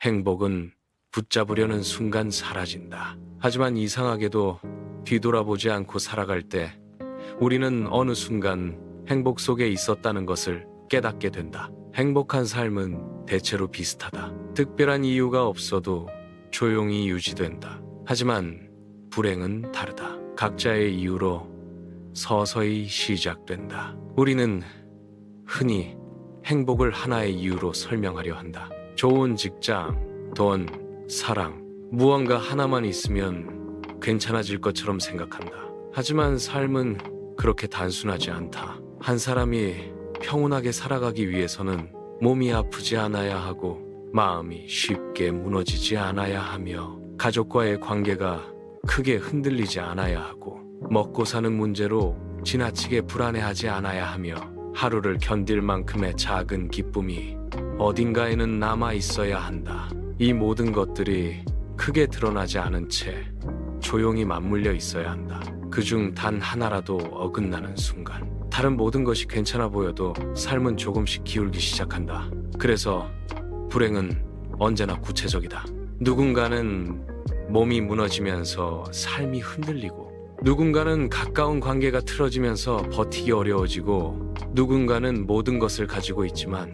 행복은 붙잡으려는 순간 사라진다. 하지만 이상하게도 뒤돌아보지 않고 살아갈 때 우리는 어느 순간 행복 속에 있었다는 것을 깨닫게 된다. 행복한 삶은 대체로 비슷하다. 특별한 이유가 없어도 조용히 유지된다. 하지만 불행은 다르다. 각자의 이유로 서서히 시작된다. 우리는 흔히 행복을 하나의 이유로 설명하려 한다. 좋은 직장, 돈, 사랑, 무언가 하나만 있으면 괜찮아질 것처럼 생각한다. 하지만 삶은 그렇게 단순하지 않다. 한 사람이 평온하게 살아가기 위해서는 몸이 아프지 않아야 하고 마음이 쉽게 무너지지 않아야 하며 가족과의 관계가 크게 흔들리지 않아야 하고 먹고 사는 문제로 지나치게 불안해하지 않아야 하며 하루를 견딜 만큼의 작은 기쁨이 어딘가에는 남아 있어야 한다. 이 모든 것들이 크게 드러나지 않은 채 조용히 맞물려 있어야 한다. 그중 단 하나라도 어긋나는 순간 다른 모든 것이 괜찮아 보여도 삶은 조금씩 기울기 시작한다. 그래서 불행은 언제나 구체적이다. 누군가는 몸이 무너지면서 삶이 흔들리고 누군가는 가까운 관계가 틀어지면서 버티기 어려워지고 누군가는 모든 것을 가지고 있지만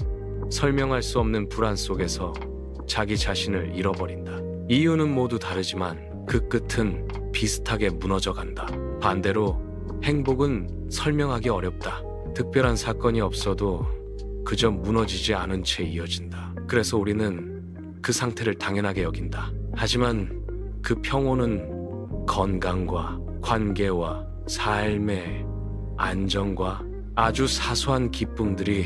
설명할 수 없는 불안 속에서 자기 자신을 잃어버린다. 이유는 모두 다르지만 그 끝은 비슷하게 무너져 간다. 반대로 행복은 설명하기 어렵다. 특별한 사건이 없어도 그저 무너지지 않은 채 이어진다. 그래서 우리는 그 상태를 당연하게 여긴다. 하지만 그 평온은 건강과 관계와 삶의 안정과 아주 사소한 기쁨들이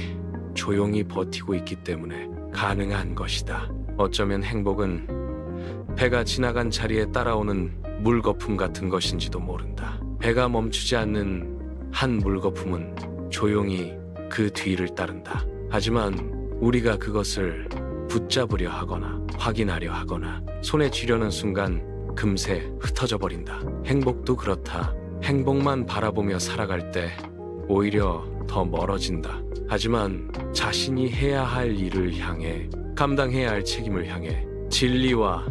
조용히 버티고 있기 때문에 가능한 것이다. 어쩌면 행복은 배가 지나간 자리에 따라오는 물거품 같은 것인지도 모른다. 배가 멈추지 않는 한 물거품은 조용히 그 뒤를 따른다. 하지만 우리가 그것을 붙잡으려 하거나 확인하려 하거나 손에 쥐려는 순간 금세 흩어져 버린다. 행복도 그렇다. 행복만 바라보며 살아갈 때 오히려 더 멀어진다. 하지만 자신이 해야 할 일을 향해, 감당해야 할 책임을 향해, 진리와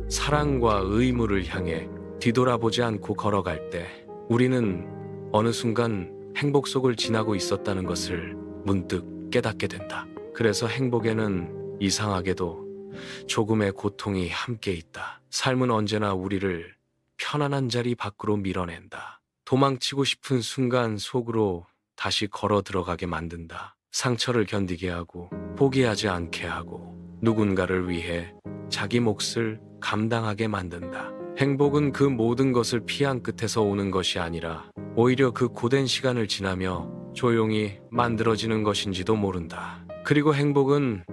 사랑과 의무를 향해 뒤돌아보지 않고 걸어갈 때 우리는 어느 순간 행복 속을 지나고 있었다는 것을 문득 깨닫게 된다. 그래서 행복에는 이상하게도 조금의 고통이 함께 있다. 삶은 언제나 우리를 편안한 자리 밖으로 밀어낸다. 도망치고 싶은 순간 속으로 다시 걸어 들어가게 만든다. 상처를 견디게 하고 포기하지 않게 하고 누군가를 위해 자기 몫을 감당하게 만든다. 행복은 그 모든 것을 피한 끝에서 오는 것이 아니라 오히려 그 고된 시간을 지나며 조용히 만들어지는 것인지도 모른다. 그리고 행복은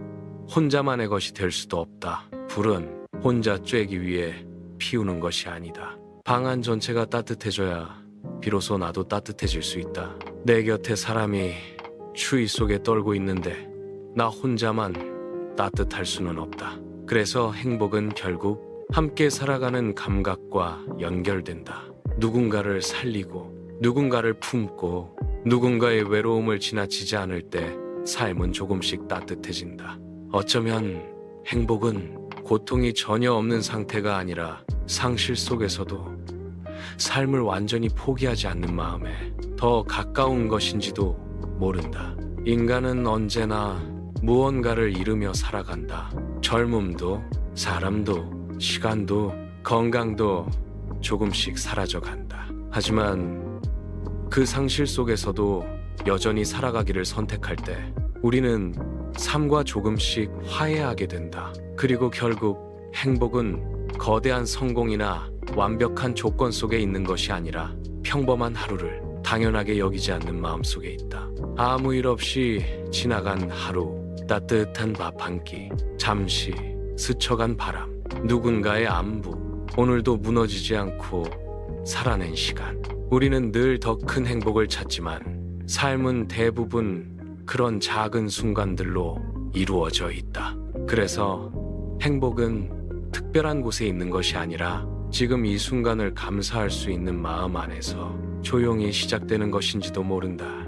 혼자만의 것이 될 수도 없다. 불은 혼자 쬐기 위해 피우는 것이 아니다. 방 안 전체가 따뜻해져야 비로소 나도 따뜻해질 수 있다. 내 곁에 사람이 추위 속에 떨고 있는데 나 혼자만 따뜻할 수는 없다. 그래서 행복은 결국 함께 살아가는 감각과 연결된다. 누군가를 살리고 누군가를 품고 누군가의 외로움을 지나치지 않을 때 삶은 조금씩 따뜻해진다. 어쩌면 행복은 고통이 전혀 없는 상태가 아니라 상실 속에서도 삶을 완전히 포기하지 않는 마음에 더 가까운 것인지도 모른다. 인간은 언제나 무언가를 잃으며 살아간다. 젊음도, 사람도, 시간도, 건강도 조금씩 사라져간다. 하지만 그 상실 속에서도 여전히 살아가기를 선택할 때 우리는 삶과 조금씩 화해하게 된다. 그리고 결국 행복은 거대한 성공이나 완벽한 조건 속에 있는 것이 아니라 평범한 하루를 당연하게 여기지 않는 마음 속에 있다. 아무 일 없이 지나간 하루, 따뜻한 밥 한 끼, 잠시 스쳐간 바람, 누군가의 안부, 오늘도 무너지지 않고 살아낸 시간. 우리는 늘 더 큰 행복을 찾지만 삶은 대부분 그런 작은 순간들로 이루어져 있다. 그래서 행복은 특별한 곳에 있는 것이 아니라 지금 이 순간을 감사할 수 있는 마음 안에서 조용히 시작되는 것인지도 모른다.